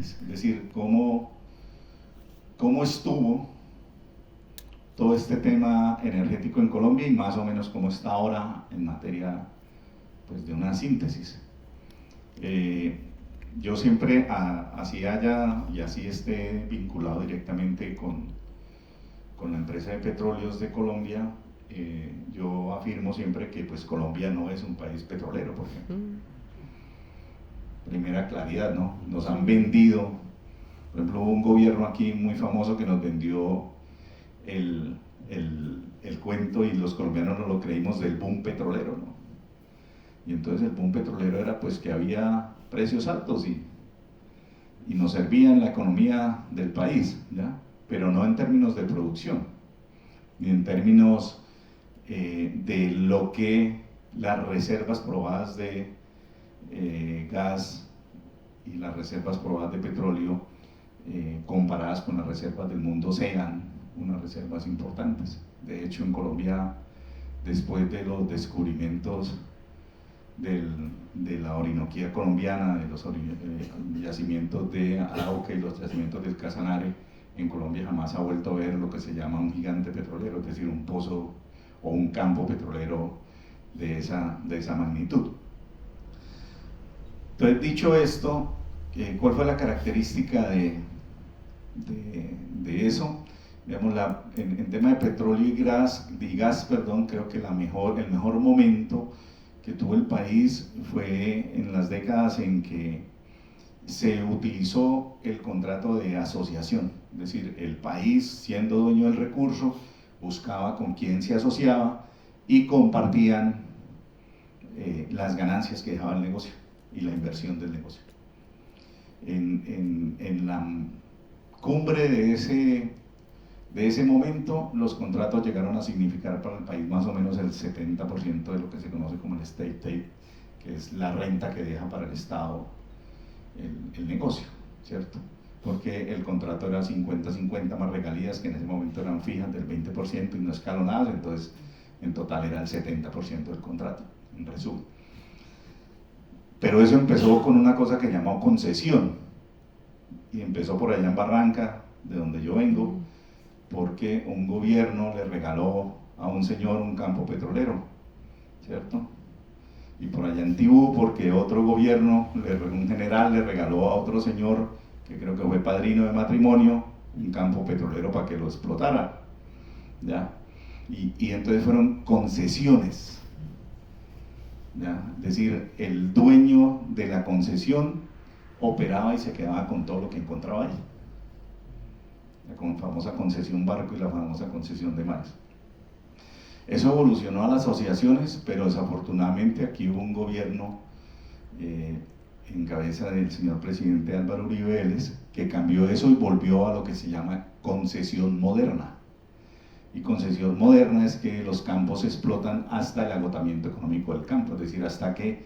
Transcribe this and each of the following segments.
síntesis, es decir, cómo estuvo todo este tema energético en Colombia y más o menos cómo está ahora en materia pues, de una síntesis. Yo siempre, así haya y así esté vinculado directamente con la empresa de petróleos de Colombia, yo afirmo siempre que pues Colombia no es un país petrolero, por ejemplo. Primera claridad, ¿no? Nos han vendido, por ejemplo, hubo un gobierno aquí muy famoso que nos vendió el cuento y los colombianos no lo creímos del boom petrolero, ¿no? Y entonces el boom petrolero era pues que había precios altos y nos servía en la economía del país, ¿ya? Pero no en términos de producción, ni en términos de lo que las reservas probadas de gas y las reservas probadas de petróleo comparadas con las reservas del mundo sean unas reservas importantes. De hecho, en Colombia, después de los descubrimientos de la Orinoquía colombiana, de los yacimientos de Arauca y los yacimientos del Casanare, en Colombia jamás ha vuelto a ver lo que se llama un gigante petrolero, es decir, un pozo o un campo petrolero de esa magnitud. Entonces, dicho esto, ¿cuál fue la característica de eso? Digamos, en tema de petróleo y gas, creo que el mejor momento que tuvo el país fue en las décadas en que se utilizó el contrato de asociación, es decir, el país, siendo dueño del recurso, buscaba con quién se asociaba y compartían las ganancias que dejaba el negocio y la inversión del negocio. En la cumbre de ese momento, los contratos llegaron a significar para el país más o menos el 70% de lo que se conoce como el state aid, que es la renta que deja para el Estado el negocio, ¿cierto? Porque el contrato era 50-50 más regalías, que en ese momento eran fijas del 20% y no escalonadas, entonces en total era el 70% del contrato, en resumen. Pero eso empezó con una cosa que llamó concesión, y empezó por allá en Barranca, de donde yo vengo, porque un gobierno le regaló a un señor un campo petrolero, ¿cierto? Y por allá en Tibú, porque otro gobierno, un general le regaló a otro señor, que creo que fue padrino de matrimonio, un campo petrolero para que lo explotara, ¿ya? Y entonces fueron concesiones, ¿ya? Es decir, el dueño de la concesión operaba y se quedaba con todo lo que encontraba ahí. La famosa concesión barco y la famosa concesión de mares. Eso evolucionó a las asociaciones, pero desafortunadamente aquí hubo un gobierno en cabeza del señor presidente Álvaro Uribe Vélez que cambió eso y volvió a lo que se llama concesión moderna. Y concesión moderna es que los campos se explotan hasta el agotamiento económico del campo, es decir, hasta que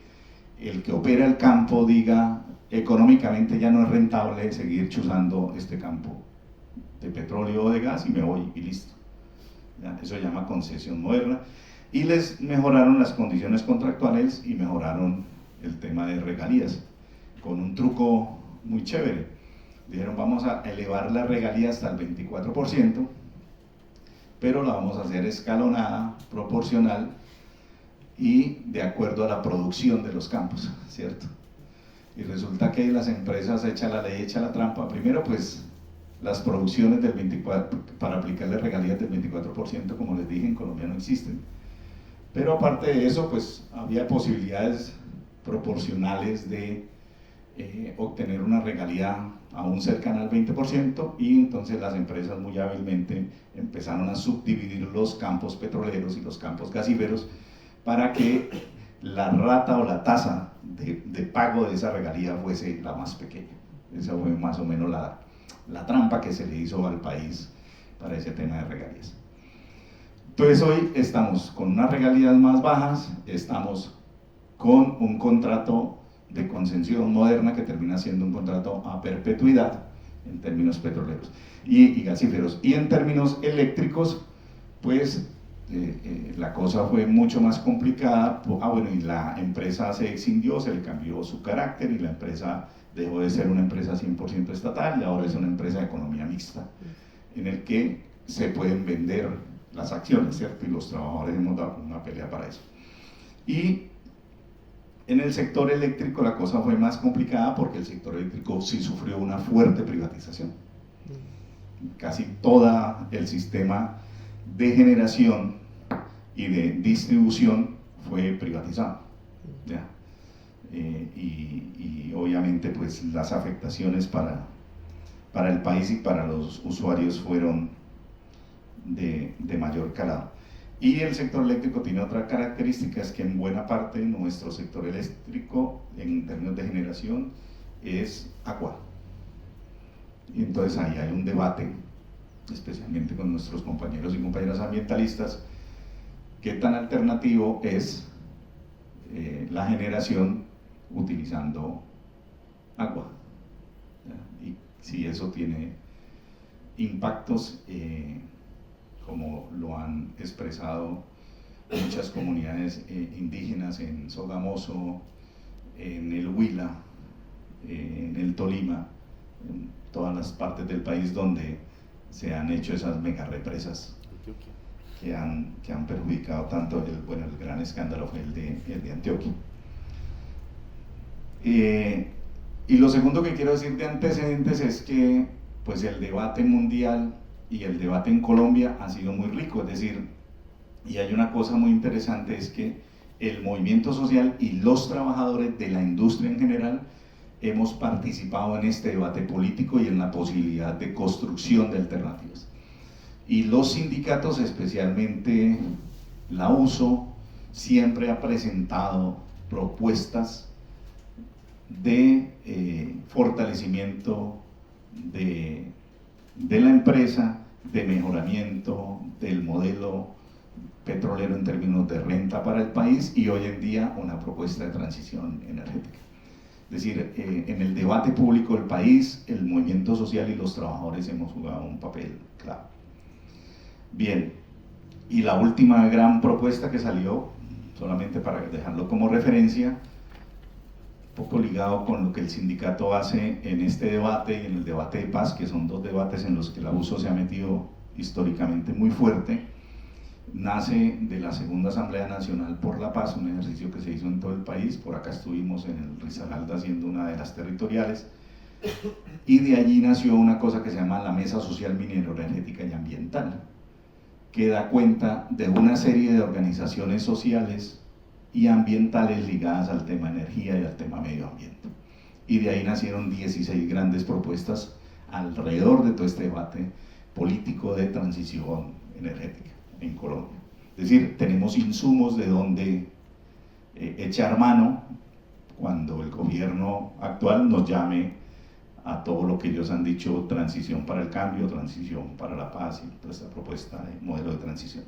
el que opera el campo diga económicamente ya no es rentable seguir chuzando este campo de petróleo o de gas y me voy y listo. ¿Ya? Eso se llama concesión moderna y les mejoraron las condiciones contractuales y mejoraron el tema de regalías con un truco muy chévere. Dijeron vamos a elevar la regalía hasta el 24%, pero la vamos a hacer escalonada, proporcional y de acuerdo a la producción de los campos, ¿cierto? Y resulta que las empresas echan la ley, echan la trampa. Primero pues las producciones del 24%, para aplicarle regalías del 24%, como les dije, en Colombia no existen. Pero aparte de eso, pues había posibilidades proporcionales de obtener una regalía aún cercana al 20%, y entonces las empresas muy hábilmente empezaron a subdividir los campos petroleros y los campos gasíferos para que la rata o la tasa de pago de esa regalía fuese la más pequeña. Esa fue más o menos la trampa que se le hizo al país para ese tema de regalías. Entonces hoy estamos con unas regalías más bajas, estamos con un contrato de concesión moderna que termina siendo un contrato a perpetuidad en términos petroleros y gasíferos. Y en términos eléctricos, pues la cosa fue mucho más complicada. Bueno, y la empresa se extinguió, se le cambió su carácter y la empresa dejó de ser una empresa 100% estatal y ahora es una empresa de economía mixta, en el que se pueden vender las acciones, ¿cierto? Y los trabajadores hemos dado una pelea para eso. Y en el sector eléctrico la cosa fue más complicada porque el sector eléctrico sí sufrió una fuerte privatización. Casi todo el sistema de generación y de distribución fue privatizado, ¿ya? Y obviamente pues las afectaciones para el país y para los usuarios fueron de mayor calado. Y el sector eléctrico tiene otra característica, es que en buena parte nuestro sector eléctrico en términos de generación es agua. Y entonces ahí hay un debate, especialmente con nuestros compañeros y compañeras ambientalistas, qué tan alternativo es la generación utilizando agua, ¿ya? Y si eso tiene impactos, como lo han expresado muchas comunidades indígenas en Sogamoso, en el Huila, en el Tolima, en todas las partes del país donde se han hecho esas mega represas que han perjudicado tanto. El gran escándalo fue el de Antioquia. Y lo segundo que quiero decir de antecedentes es que pues el debate mundial y el debate en Colombia ha sido muy rico, es decir, y hay una cosa muy interesante, es que el movimiento social y los trabajadores de la industria en general hemos participado en este debate político y en la posibilidad de construcción de alternativas. Y los sindicatos, especialmente la USO, siempre ha presentado propuestas de fortalecimiento de la empresa, de mejoramiento del modelo petrolero en términos de renta para el país y hoy en día una propuesta de transición energética. Es decir, en el debate público del país, el movimiento social y los trabajadores hemos jugado un papel clave. Bien, y la última gran propuesta que salió, solamente para dejarlo como referencia, un poco ligado con lo que el sindicato hace en este debate y en el debate de paz, que son dos debates en los que la USO se ha metido históricamente muy fuerte, nace de la Segunda Asamblea Nacional por la Paz, un ejercicio que se hizo en todo el país. Por acá estuvimos en el Risaralda haciendo una de las territoriales, y de allí nació una cosa que se llama la Mesa Social Minero Energética y Ambiental, que da cuenta de una serie de organizaciones sociales y ambientales ligadas al tema energía y al tema medio ambiente. Y de ahí nacieron 16 grandes propuestas alrededor de todo este debate político de transición energética en Colombia. Es decir, tenemos insumos de donde echar mano cuando el gobierno actual nos llame a todo lo que ellos han dicho: transición para el cambio, transición para la paz, y toda esta propuesta de modelo de transición.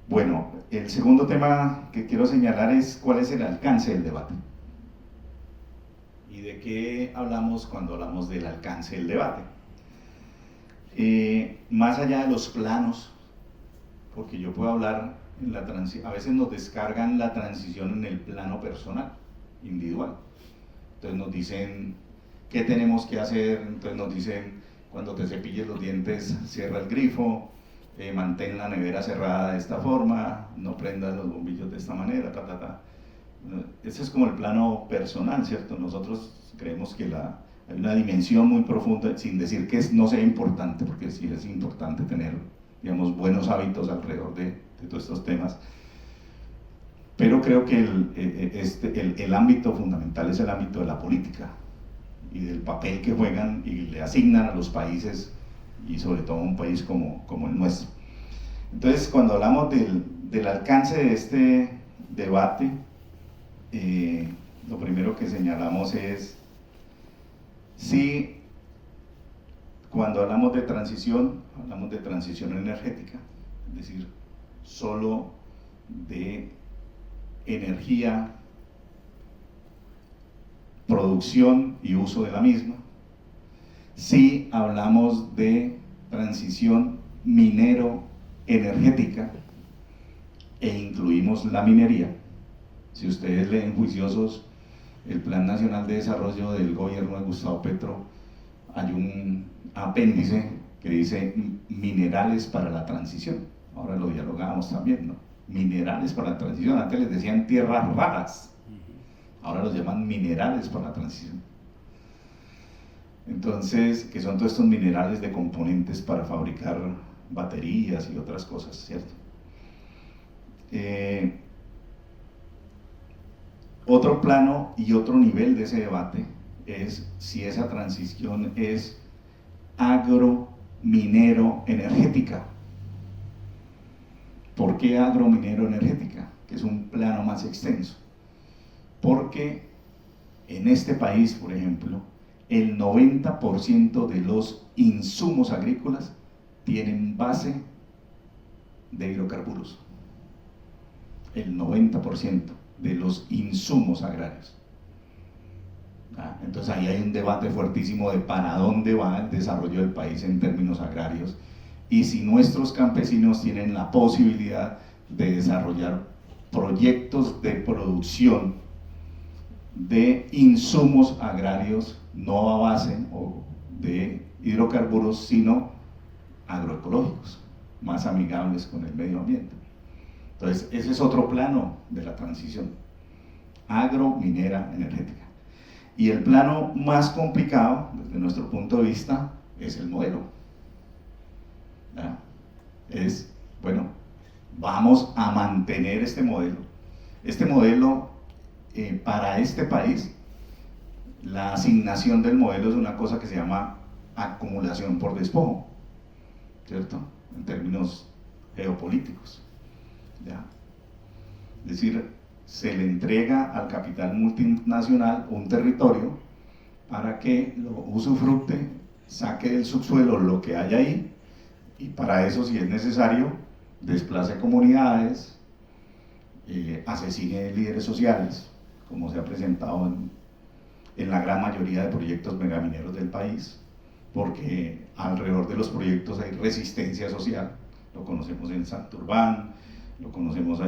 Bueno, el segundo tema que quiero señalar es cuál es el alcance del debate. ¿Y de qué hablamos cuando hablamos del alcance del debate? Más allá de los planos, porque yo puedo hablar, a veces nos descargan la transición en el plano personal, individual. Entonces nos dicen qué tenemos que hacer, entonces nos dicen: cuando te cepilles los dientes, cierra el grifo, mantén la nevera cerrada de esta forma, no prendas los bombillos de esta manera, ta, ta, ta. Ese es como el plano personal, ¿cierto? Nosotros creemos que hay una dimensión muy profunda, sin decir que no sea importante, porque sí es importante tener, digamos, buenos hábitos alrededor de todos estos temas, pero creo que el ámbito fundamental es el ámbito de la política y del papel que juegan y le asignan a los países, y sobre todo a un país como el nuestro. Entonces, cuando hablamos del alcance de este debate, lo primero que señalamos es: sí, cuando hablamos de transición energética, es decir, solo de energía, producción y uso de la misma. Si hablamos de transición minero-energética e incluimos la minería, si ustedes leen juiciosos el Plan Nacional de Desarrollo del gobierno de Gustavo Petro, hay un apéndice que dice minerales para la transición. Ahora lo dialogamos también, ¿no? Minerales para la transición. Antes les decían tierras raras, ahora los llaman minerales para la transición. Entonces, que son todos estos minerales de componentes para fabricar baterías y otras cosas, ¿cierto? Otro plano y otro nivel de ese debate es si esa transición es agro-minero-energética. ¿Por qué agro-minero-energética? Que es un plano más extenso. Porque en este país, por ejemplo, el 90% de los insumos agrícolas tienen base de hidrocarburos. El 90% de los insumos agrarios. Entonces ahí hay un debate fuertísimo de para dónde va el desarrollo del país en términos agrarios y si nuestros campesinos tienen la posibilidad de desarrollar proyectos de producción de insumos agrarios no a base de hidrocarburos, sino agroecológicos, más amigables con el medio ambiente. Entonces, ese es otro plano de la transición, agro-minera energética. Y el plano más complicado, desde nuestro punto de vista, es el modelo. ¿Ya? Es, bueno, vamos a mantener este modelo. Este modelo, para este país, la asignación del modelo es una cosa que se llama acumulación por despojo, ¿cierto? En términos geopolíticos. ¿Ya? Es decir, se le entrega al capital multinacional un territorio para que lo usufructe, saque del subsuelo lo que hay ahí y para eso, si es necesario, desplace comunidades, asesine líderes sociales, como se ha presentado en la gran mayoría de proyectos megamineros del país, porque alrededor de los proyectos hay resistencia social. Lo conocemos en Santurbán, lo conocemos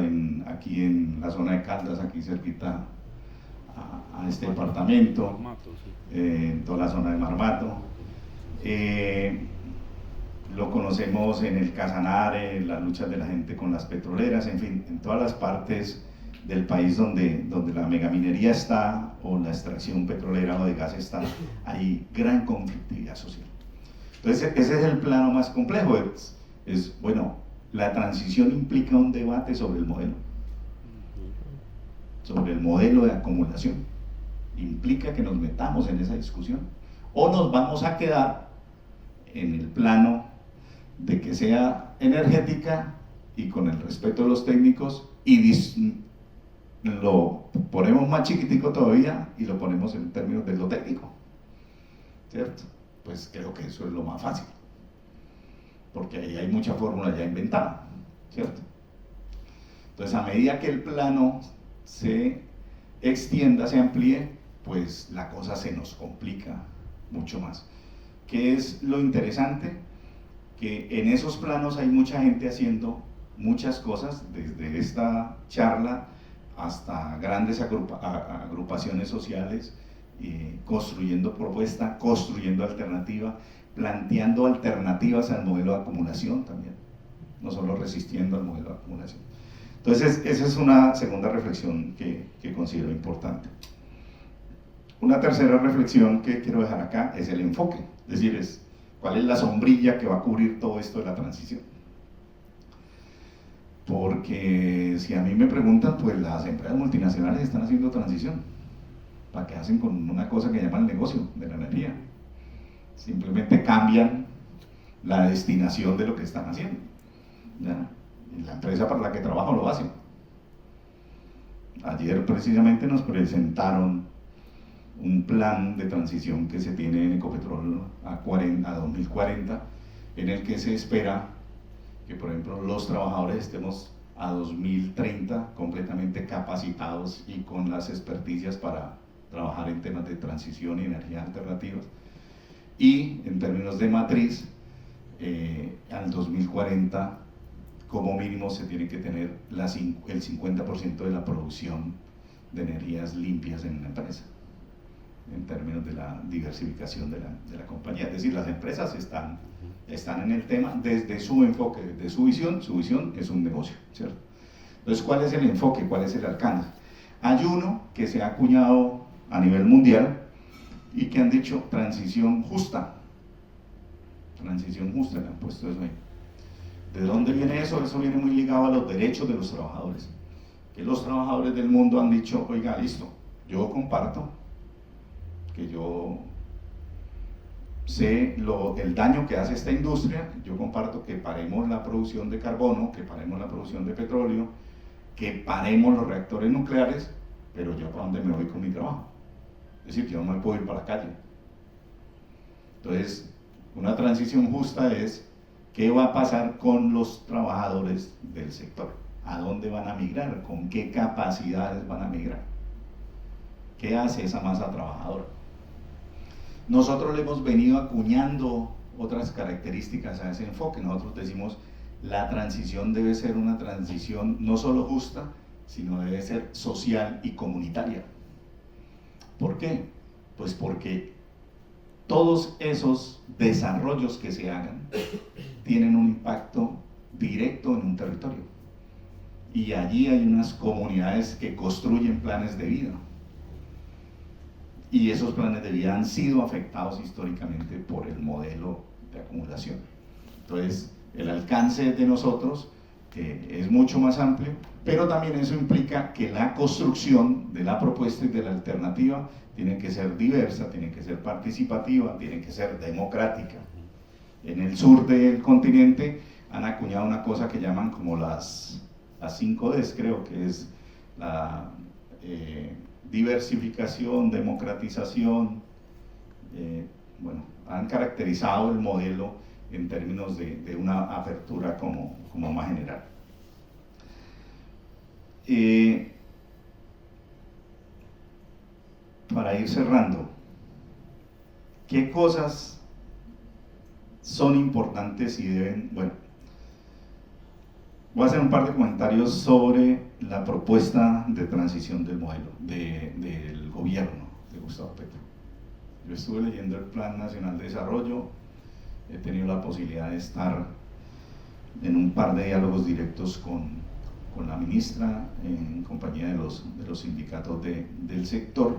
aquí en la zona de Caldas, aquí cerquita a este departamento, en toda la zona de Marmato. Lo conocemos en el Casanare, en las luchas de la gente con las petroleras, en fin, en todas las partes del país donde la megaminería está, o la extracción petrolera o de gas está, hay gran conflictividad social. Entonces, ese es el plano más complejo, bueno, la transición implica un debate sobre el modelo de acumulación. Implica que nos metamos en esa discusión, o nos vamos a quedar en el plano de que sea energética y con el respeto de los técnicos y lo ponemos más chiquitico todavía y lo ponemos en términos de lo técnico, ¿cierto? Pues creo que eso es lo más fácil, porque ahí hay mucha fórmula ya inventada, ¿cierto? Entonces, a medida que el plano se extienda, se amplíe, pues la cosa se nos complica mucho más. ¿Qué es lo interesante? Que en esos planos hay mucha gente haciendo muchas cosas, desde esta charla hasta grandes agrupaciones sociales, construyendo propuesta, construyendo alternativa, planteando alternativas al modelo de acumulación también, no solo resistiendo al modelo de acumulación. Entonces, esa es una segunda reflexión que considero importante. Una tercera reflexión que quiero dejar acá es el enfoque, es decir, cuál es la sombrilla que va a cubrir todo esto de la transición. Porque si a mí me preguntan, pues las empresas multinacionales están haciendo transición. ¿Para qué hacen con una cosa que llaman el negocio de la energía? Simplemente cambian la destinación de lo que están haciendo, ¿ya? Y la empresa para la que trabajo lo hace. Ayer precisamente nos presentaron un plan de transición que se tiene en Ecopetrol a 2040, en el que se espera que, por ejemplo, los trabajadores estemos a 2030 completamente capacitados y con las experticias para trabajar en temas de transición y energías alternativas. Y en términos de matriz, al 2040 como mínimo se tiene que tener el 50% de la producción de energías limpias en una empresa, en términos de la diversificación de la compañía. Es decir, las empresas están en el tema desde su enfoque, desde su visión es un negocio, ¿cierto? Entonces, ¿cuál es el enfoque? ¿Cuál es el alcance? Hay uno que se ha acuñado a nivel mundial y que han dicho transición justa. Transición justa, le han puesto eso ahí. ¿De dónde viene eso? Eso viene muy ligado a los derechos de los trabajadores. Que los trabajadores del mundo han dicho, oiga, listo, yo comparto, que yo sé el daño que hace esta industria, yo comparto que paremos la producción de carbono, que paremos la producción de petróleo, que paremos los reactores nucleares, pero yo para dónde me voy con mi trabajo. Es decir, que yo no me puedo ir para la calle. Entonces, una transición justa es qué va a pasar con los trabajadores del sector, a dónde van a migrar, con qué capacidades van a migrar, qué hace esa masa trabajadora. Nosotros le hemos venido acuñando otras características a ese enfoque. Nosotros decimos, la transición debe ser una transición no solo justa, sino debe ser social y comunitaria. ¿Por qué? Pues porque todos esos desarrollos que se hagan tienen un impacto directo en un territorio. Y allí hay unas comunidades que construyen planes de vida. Y esos planes de vida han sido afectados históricamente por el modelo de acumulación. Entonces, el alcance de nosotros es mucho más amplio, pero también eso implica que la construcción de la propuesta y de la alternativa tiene que ser diversa, tiene que ser participativa, tiene que ser democrática. En el sur del continente han acuñado una cosa que llaman como las 5Ds, creo que es la diversificación, democratización, bueno, han caracterizado el modelo en términos de una apertura como más general. Para ir cerrando, ¿qué cosas son importantes y deben? Bueno, voy a hacer un par de comentarios sobre la propuesta de transición del modelo, del gobierno de Gustavo Petro. Yo estuve leyendo el Plan Nacional de Desarrollo, he tenido la posibilidad de estar en un par de diálogos directos con la ministra, en compañía de los sindicatos del sector,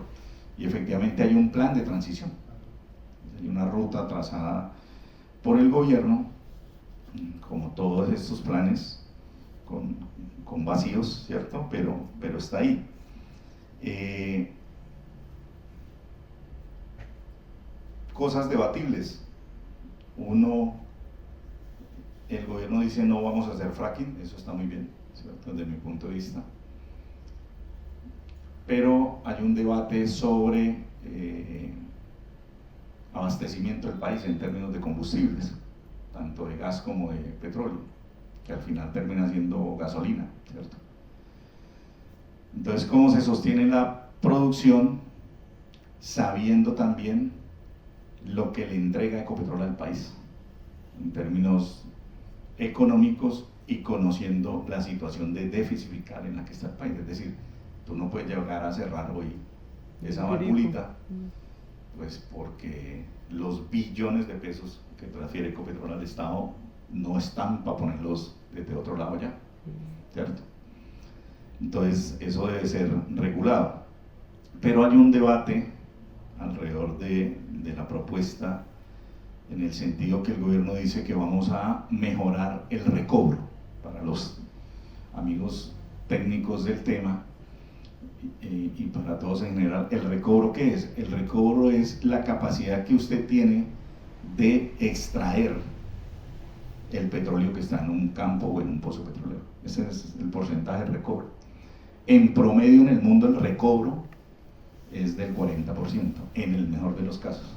y efectivamente hay un plan de transición, hay una ruta trazada por el gobierno, como todos estos planes, con vacíos, ¿cierto? Pero está ahí. Cosas debatibles. Uno, el gobierno dice no vamos a hacer fracking, eso está muy bien, ¿cierto? Desde mi punto de vista. Pero hay un debate sobre abastecimiento del país en términos de combustibles, tanto de gas como de petróleo, que al final termina siendo gasolina, ¿cierto? Entonces, ¿cómo se sostiene la producción sabiendo también lo que le entrega Ecopetrol al país en términos económicos y conociendo la situación de déficit fiscal en la que está el país? Es decir, tú no puedes llegar a cerrar hoy esa válvulita, pues porque los billones de pesos que transfiere Ecopetrol al Estado no están para ponerlos desde otro lado ya, ¿cierto? Entonces eso debe ser regulado, pero hay un debate alrededor de la propuesta en el sentido que el gobierno dice que vamos a mejorar el recobro. Para los amigos técnicos del tema y para todos en general, ¿el recobro qué es? El recobro es la capacidad que usted tiene de extraer el petróleo que está en un campo o en un pozo petrolero. Ese es el porcentaje de recobro. En promedio en el mundo el recobro es del 40%, en el mejor de los casos.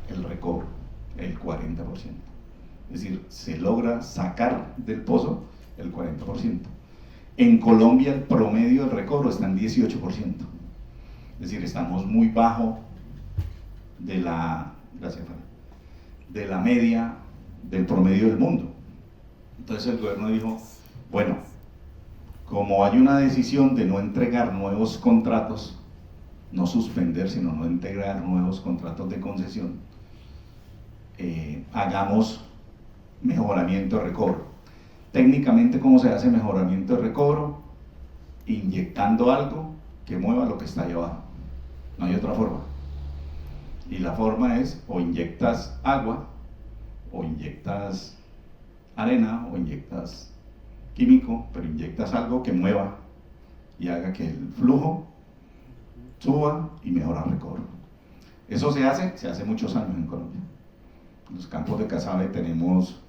El recobro, el 40%. Es decir, se logra sacar del pozo el 40%. En Colombia el promedio del recobro está en 18%. Es decir, estamos muy bajo de la media del promedio del mundo. Entonces el gobierno dijo, bueno, como hay una decisión de no entregar nuevos contratos, no suspender, sino no entregar nuevos contratos de concesión, hagamos mejoramiento de recobro. Técnicamente, ¿cómo se hace mejoramiento de recobro? Inyectando algo que mueva lo que está ahí abajo. No hay otra forma. Y la forma es o inyectas agua, o inyectas arena, o inyectas químico, pero inyectas algo que mueva y haga que el flujo suba y mejora el recobro. Eso se hace muchos años en Colombia. En los campos de Casabe tenemos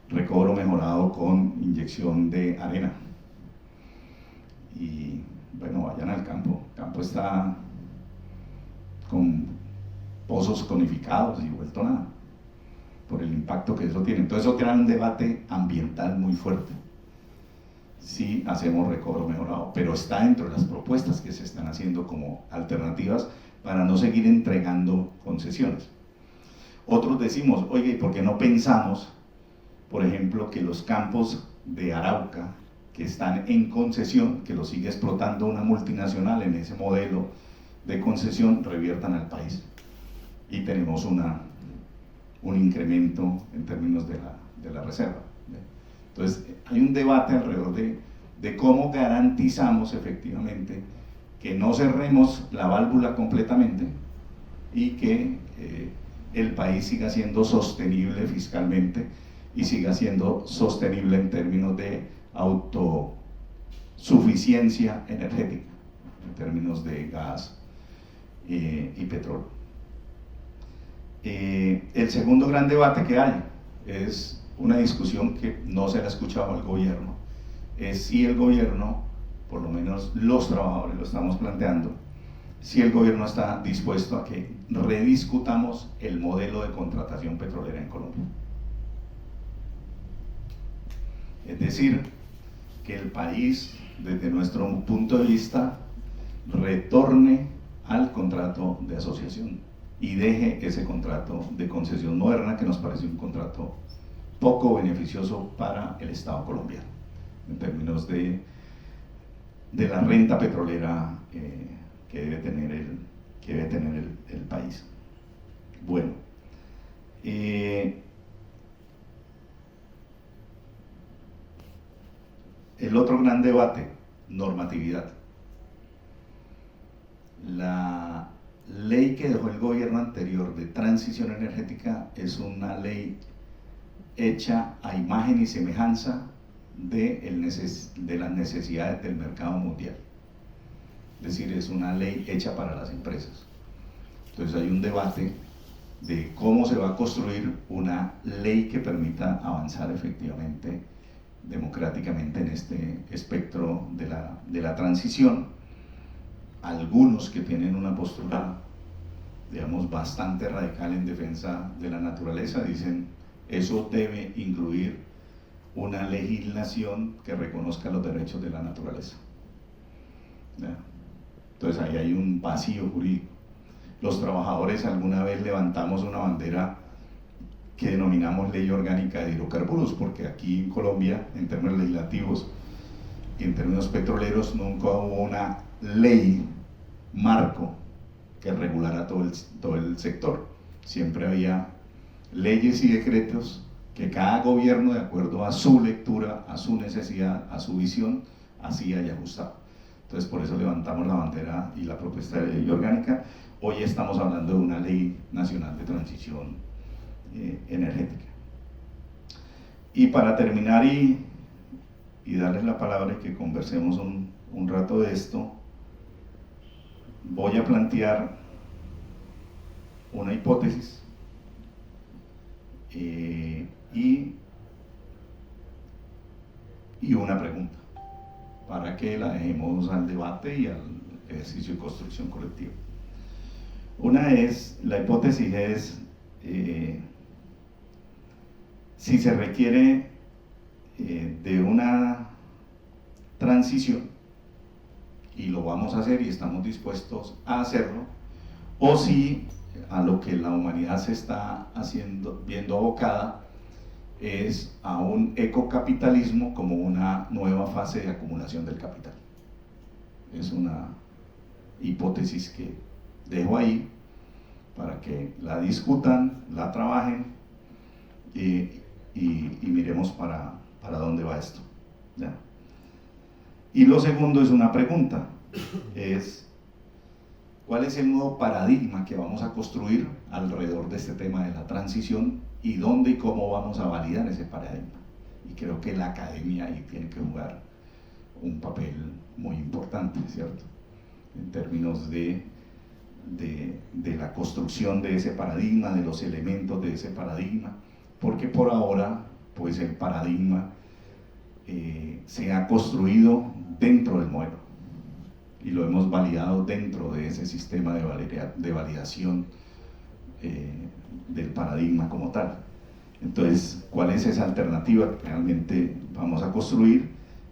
recobro mejorado con inyección de arena. Y bueno, vayan al campo. El campo está con pozos conificados y vuelto nada, por el impacto que eso tiene. Entonces eso tiene un debate ambiental muy fuerte. Sí hacemos recobro mejorado, pero está dentro de las propuestas que se están haciendo como alternativas para no seguir entregando concesiones. Otros decimos, oye, ¿y por qué no pensamos, por ejemplo, que los campos de Arauca que están en concesión, que los sigue explotando una multinacional en ese modelo de concesión, reviertan al país? Y tenemos un incremento en términos de la reserva. Entonces, hay un debate alrededor de cómo garantizamos efectivamente que no cerremos la válvula completamente y que el país siga siendo sostenible fiscalmente y siga siendo sostenible en términos de autosuficiencia energética, en términos de gas y petróleo. El segundo gran debate que hay es una discusión que no se le ha escuchado al gobierno, es si el gobierno, por lo menos los trabajadores lo estamos planteando, si el gobierno está dispuesto a que rediscutamos el modelo de contratación petrolera en Colombia. Es decir, que el país, desde nuestro punto de vista, retorne al contrato de asociación y deje ese contrato de concesión moderna, que nos parece un contrato poco beneficioso para el Estado colombiano, en términos de la renta petrolera que debe tener el país. Bueno, el otro gran debate, normatividad. La ley que dejó el gobierno anterior de transición energética es una ley hecha a imagen y semejanza de las necesidades del mercado mundial. Es decir, es una ley hecha para las empresas. Entonces hay un debate de cómo se va a construir una ley que permita avanzar efectivamente, democráticamente en este espectro de la transición. Algunos que tienen una postura, digamos, bastante radical en defensa de la naturaleza, dicen eso debe incluir una legislación que reconozca los derechos de la naturaleza. ¿Ya? Entonces ahí hay un vacío jurídico. Los trabajadores alguna vez levantamos una bandera que denominamos Ley Orgánica de Hidrocarburos, porque aquí en Colombia, en términos legislativos y en términos petroleros, nunca hubo una ley marco que regulara todo el sector. Siempre había leyes y decretos que cada gobierno, de acuerdo a su lectura, a su necesidad, a su visión, hacía y ajustaba. Entonces, por eso levantamos la bandera y la propuesta de ley orgánica. Hoy estamos hablando de una ley nacional de transición energética. Y para terminar y darles la palabra y que conversemos un rato de esto, voy a plantear una hipótesis y una pregunta, para que la dejemos al debate y al ejercicio de construcción colectiva. La hipótesis es si se requiere de una transición, y lo vamos a hacer y estamos dispuestos a hacerlo, o si a lo que la humanidad se está viendo abocada es a un ecocapitalismo como una nueva fase de acumulación del capital. Es una hipótesis que dejo ahí para que la discutan, la trabajen y miremos para dónde va esto, ¿ya? Y lo segundo es una pregunta, es ¿cuál es el nuevo paradigma que vamos a construir alrededor de este tema de la transición y dónde y cómo vamos a validar ese paradigma? Y creo que la academia ahí tiene que jugar un papel muy importante, ¿cierto? En términos de la construcción de ese paradigma, de los elementos de ese paradigma, porque por ahora, pues el paradigma se ha construido dentro del modelo y lo hemos validado dentro de ese sistema de validación del paradigma como tal. Entonces, ¿cuál es esa alternativa que realmente vamos a construir?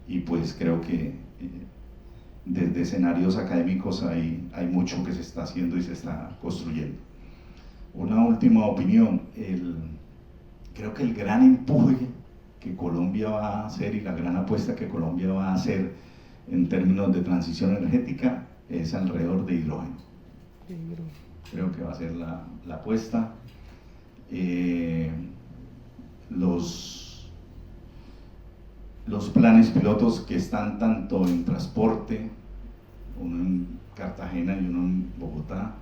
Y pues creo que desde escenarios académicos hay mucho que se está haciendo y se está construyendo. Una última opinión, creo que el gran empuje que Colombia va a hacer y la gran apuesta que Colombia va a hacer en términos de transición energética es alrededor de hidrógeno. Creo que va a ser la apuesta. Los planes pilotos que están tanto en transporte, uno en Cartagena y uno en Bogotá,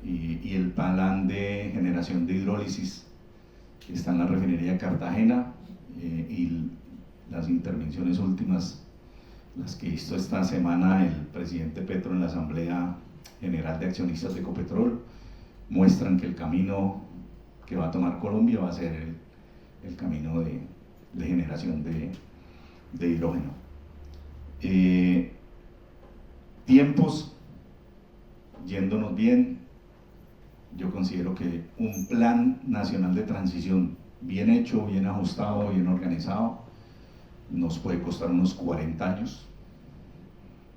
y el plan de generación de hidrólisis que está en la refinería de Cartagena, y las intervenciones últimas, las que hizo esta semana el presidente Petro en la Asamblea General de Accionistas de Ecopetrol, muestran que el camino que va a tomar Colombia va a ser el camino de generación de hidrógeno. Tiempos, yéndonos bien, yo considero que un plan nacional de transición bien hecho, bien ajustado, bien organizado, nos puede costar unos 40 años.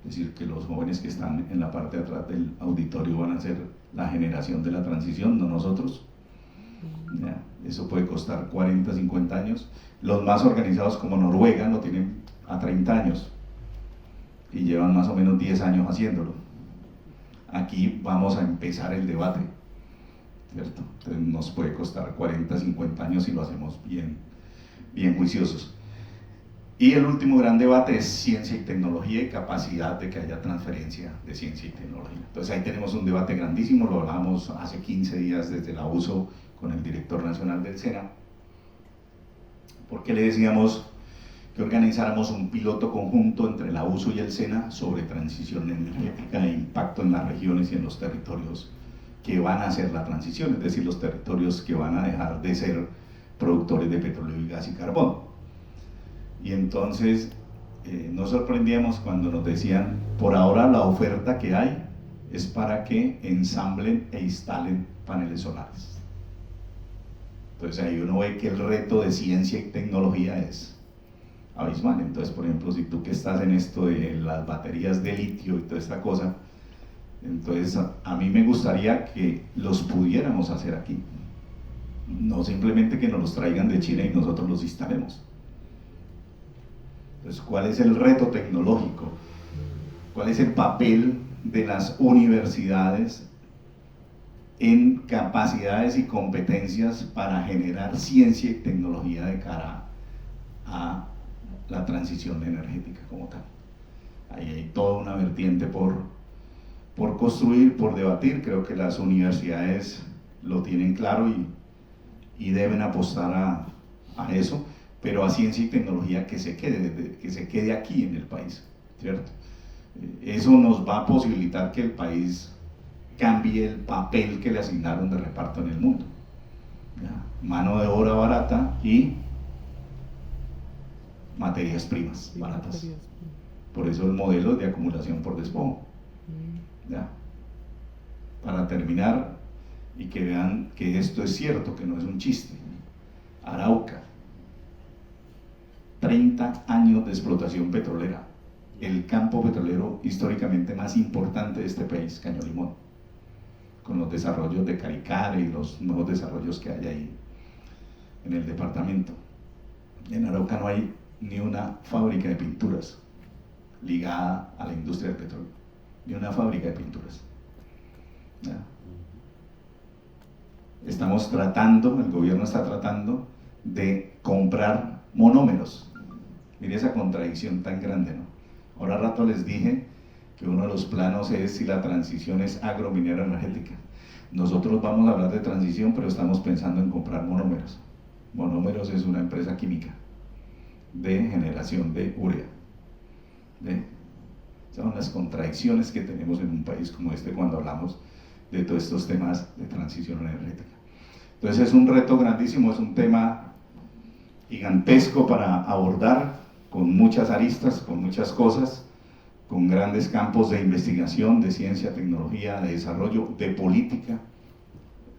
Es decir, que los jóvenes que están en la parte de atrás del auditorio van a ser la generación de la transición, no nosotros. ¿Ya? Eso puede costar 40, 50 años. Los más organizados como Noruega lo tienen a 30 años y llevan más o menos 10 años haciéndolo. Aquí vamos a empezar el debate, ¿cierto? Entonces nos puede costar 40, 50 años si lo hacemos bien juiciosos. Y el último gran debate es ciencia y tecnología y capacidad de que haya transferencia de ciencia y tecnología. Entonces ahí tenemos un debate grandísimo, lo hablamos hace 15 días desde la USO con el director nacional del SENA, porque le decíamos que organizáramos un piloto conjunto entre la USO y el SENA sobre transición energética e impacto en las regiones y en los territorios que van a hacer la transición, es decir, los territorios que van a dejar de ser productores de petróleo y gas y carbón. Y entonces nos sorprendíamos cuando nos decían, por ahora la oferta que hay es para que ensamblen e instalen paneles solares. Entonces ahí uno ve que el reto de ciencia y tecnología es abismal. Entonces, por ejemplo, si tú que estás en esto de las baterías de litio y toda esta cosa, entonces a mí me gustaría que los pudiéramos hacer aquí, no simplemente que nos los traigan de China y nosotros los instalemos. Entonces, ¿cuál es el reto tecnológico? ¿Cuál es el papel de las universidades en capacidades y competencias para generar ciencia y tecnología de cara a la transición energética como tal? Ahí hay toda una vertiente por construir, por debatir. Creo que las universidades lo tienen claro y deben apostar a eso, pero a ciencia y tecnología que se quede aquí en el país, ¿cierto? Eso nos va a posibilitar que el país cambie el papel que le asignaron de reparto en el mundo, ¿ya? Mano de obra barata y materias primas baratas. Por eso el modelo de acumulación por despojo, ¿ya? Para terminar y que vean que esto es cierto, que no es un chiste. Arauca, 30 años de explotación petrolera, el campo petrolero históricamente más importante de este país, Caño Limón, con los desarrollos de Caricara y los nuevos desarrollos que hay ahí. en el departamento. En Arauca no hay ni una fábrica de pinturas ligada a la industria del petróleo, ni una fábrica de pinturas. ¿Ya? Estamos tratando, el gobierno está tratando de comprar monómeros. Mire esa contradicción tan grande, ¿no? Ahora a rato les dije que uno de los planos es si la transición es agrominera energética. Nosotros vamos a hablar de transición, pero estamos pensando en comprar monómeros. Monómeros es una empresa química de generación de urea. ¿Ve? Son las contradicciones que tenemos en un país como este cuando hablamos de todos estos temas de transición energética. Entonces es un reto grandísimo, es un tema gigantesco para abordar, con muchas aristas, con muchas cosas, con grandes campos de investigación, de ciencia, tecnología, de desarrollo, de política,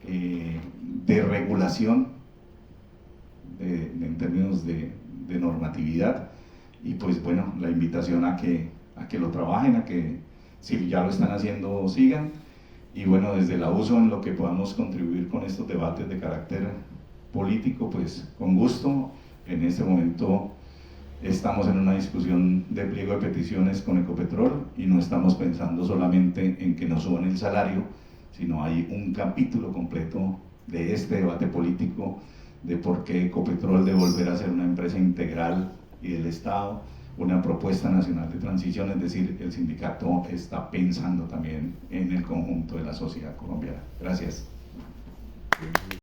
de regulación, en términos de normatividad. Y pues bueno, la invitación a que lo trabajen, a que si ya lo están haciendo sigan, y bueno, desde la uso en lo que podamos contribuir con estos debates de carácter político, pues con gusto. En este momento estamos en una discusión de pliego de peticiones con Ecopetrol y no estamos pensando solamente en que nos suban el salario, sino hay un capítulo completo de este debate político de por qué Ecopetrol debe volver a ser una empresa integral y del Estado, una propuesta nacional de transición, es decir, el sindicato está pensando también en el conjunto de la sociedad colombiana. Gracias.